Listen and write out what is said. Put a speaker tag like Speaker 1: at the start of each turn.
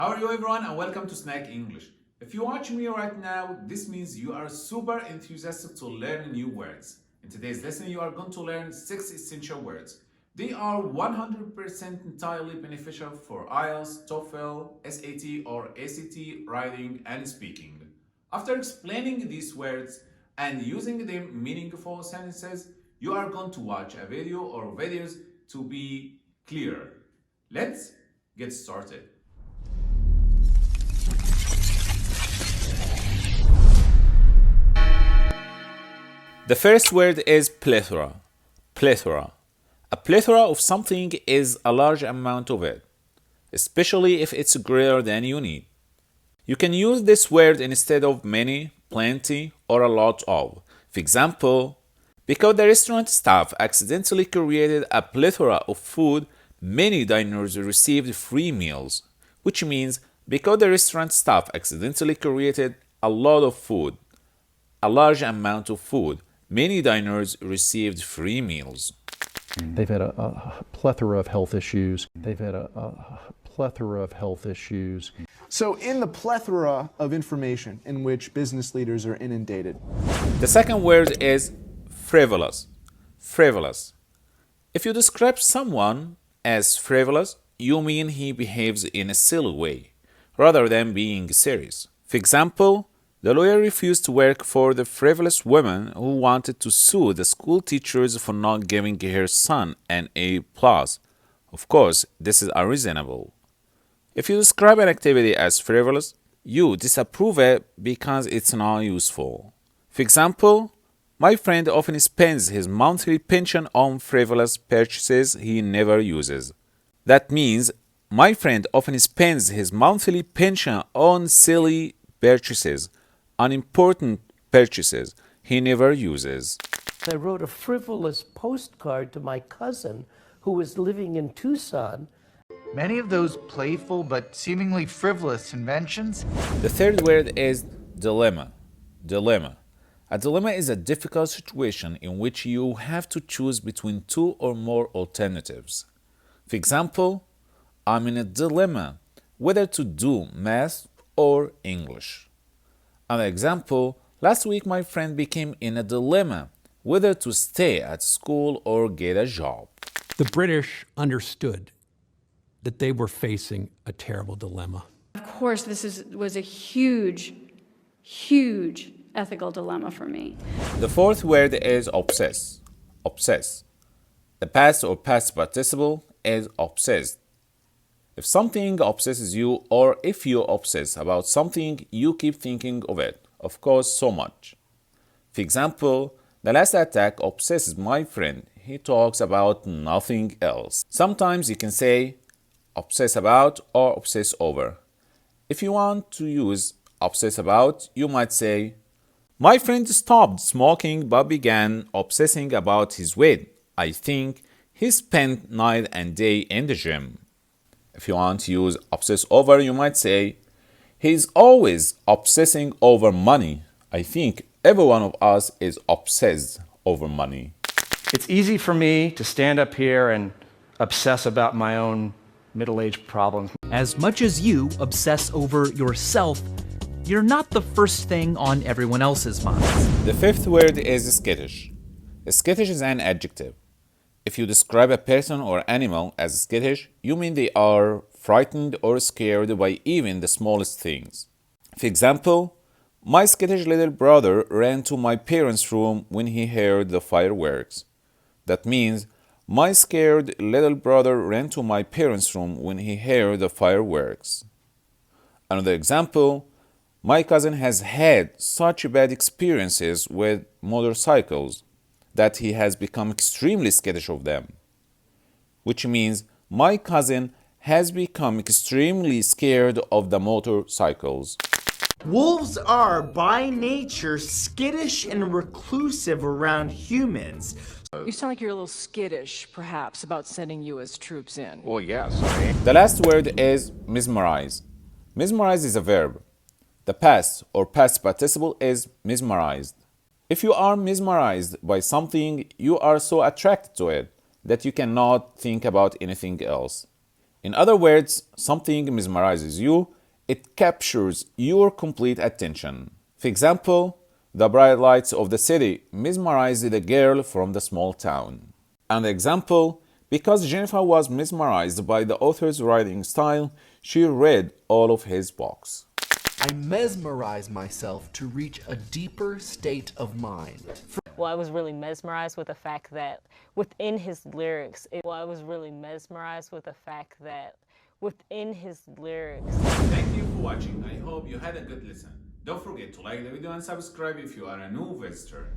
Speaker 1: How are you everyone and welcome to Snack English. If you watch me right now, this means you are super enthusiastic to learn new words. In today's lesson, you are going to learn 6 essential words. They are 100% entirely beneficial for IELTS, TOEFL, SAT or ACT writing and speaking. After explaining these words and using them meaningful sentences, you are going to watch a video or videos to be clearer. Let's get started. The first word is plethora. Plethora. A plethora of something is a large amount of it, especially if it's greater than you need. You can use this word instead of many, plenty, or a lot of. For example, because the restaurant staff accidentally created a plethora of food, many diners received free meals, which means because the restaurant staff accidentally created a lot of food, a large amount of food, many diners received free meals.
Speaker 2: They've had a plethora of health issues.
Speaker 3: So in the plethora of information in which business leaders are inundated.
Speaker 1: The second word is frivolous. Frivolous. If you describe someone as frivolous, you mean he behaves in a silly way, rather than being serious. For example, the lawyer refused to work for the frivolous woman who wanted to sue the school teachers for not giving her son an A+. Of course, this is unreasonable. If you describe an activity as frivolous, you disapprove it because it's not useful. For example, my friend often spends his monthly pension on frivolous purchases he never uses. That means my friend often spends his monthly pension on silly purchases, unimportant purchases he never uses.
Speaker 4: I wrote a frivolous postcard to my cousin who was living in Tucson.
Speaker 5: Many of those playful but seemingly frivolous inventions.
Speaker 1: The third word is dilemma. Dilemma. A dilemma is a difficult situation in which you have to choose between two or more alternatives. For example, I'm in a dilemma whether to do math or English. Another example, last week my friend became in a dilemma whether to stay at school or get a job.
Speaker 6: The British understood that they were facing a terrible dilemma.
Speaker 7: Of course, this was a huge, huge ethical dilemma for me.
Speaker 1: The fourth word is obsess. Obsess. The past or past participle is obsessed. If something obsesses you, or if you obsess about something, you keep thinking of it, of course, so much. For example, the last attack obsesses my friend. He talks about nothing else. Sometimes you can say obsess about or obsess over. If you want to use obsess about, you might say, my friend stopped smoking but began obsessing about his weight. I think he spent night and day in the gym. If you want to use obsess over, you might say, he's always obsessing over money. I think every one of us is obsessed over money.
Speaker 8: It's easy for me to stand up here and obsess about my own middle-aged problems.
Speaker 9: As much as you obsess over yourself, you're not the first thing on everyone else's mind.
Speaker 1: The fifth word is skittish. Skittish is an adjective. If you describe a person or animal as skittish, you mean they are frightened or scared by even the smallest things. For example, my skittish little brother ran to my parents' room when he heard the fireworks. That means my scared little brother ran to my parents' room when he heard the fireworks. Another example, my cousin has had such bad experiences with motorcycles that he has become extremely skittish of them. Which means my cousin has become extremely scared of the motorcycles.
Speaker 10: Wolves are, by nature, skittish and reclusive around humans.
Speaker 11: You sound like you're a little skittish, perhaps, about sending U.S. troops in.
Speaker 5: Well, yes.
Speaker 1: The last word is mesmerize. Mesmerize is a verb. The past or past participle is mesmerized. If you are mesmerized by something, you are so attracted to it that you cannot think about anything else. In other words, something mesmerizes you, it captures your complete attention. For example, the bright lights of the city mesmerized the girl from the small town. And example, because Jennifer was mesmerized by the author's writing style, she read all of his books.
Speaker 12: I mesmerize myself to reach a deeper state of mind.
Speaker 13: Well, I was really mesmerized with the fact that within his lyrics,
Speaker 1: Thank you for watching. I hope you had a good listen. Don't forget to like the video and subscribe if you are a new visitor.